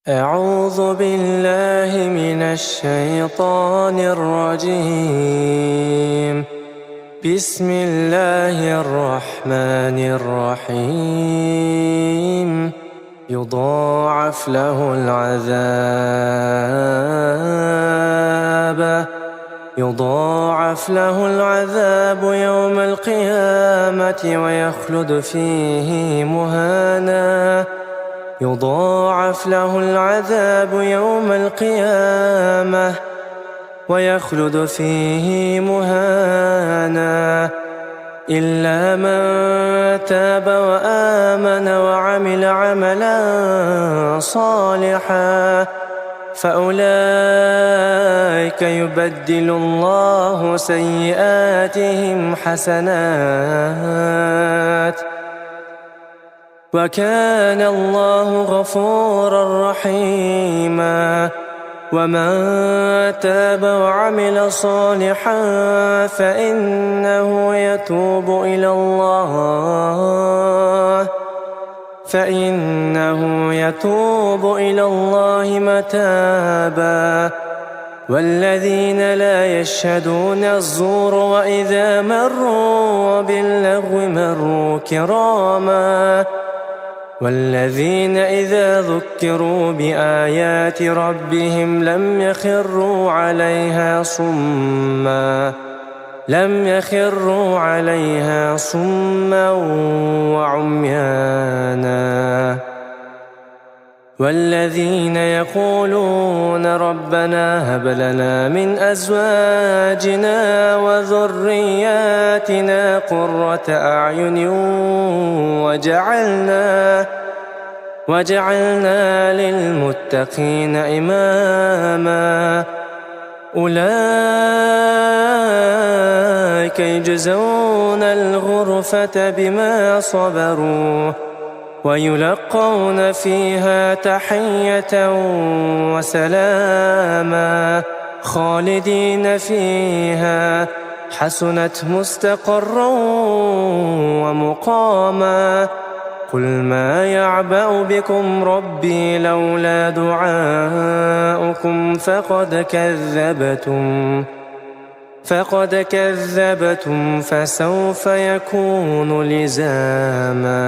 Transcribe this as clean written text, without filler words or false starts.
أعوذ بالله من الشيطان الرجيم. بسم الله الرحمن الرحيم. يضاعف له العذاب يوم القيامة ويخلد فيه مهانا. يضاعف له العذاب يوم القيامة ويخلد فيه مهانا إلا من تاب وآمن وعمل عملا صالحا فأولئك يبدل الله سيئاتهم حسنات وكان الله غفورا رحيما. ومن تاب وعمل صالحا فإنه يتوب إلى الله متابا. والذين لا يشهدون الزور وإذا مروا باللغو مروا كراما. والذين إذا ذكروا بآيات ربهم لم يخروا عليها صما وعميانا. والذين يقولون ربنا هب لنا من أزواجنا وذرياتنا قرة أعين وجعلنا للمتقين إماما. أولئك يجزون الغرفة بما صبروا ويلقون فيها تحية وسلاما خالدين فيها حسنت مستقرا ومقاما. قل ما يعبأ بكم ربي لولا دعاؤكم فقد كذبتم فسوف يكون لزاما.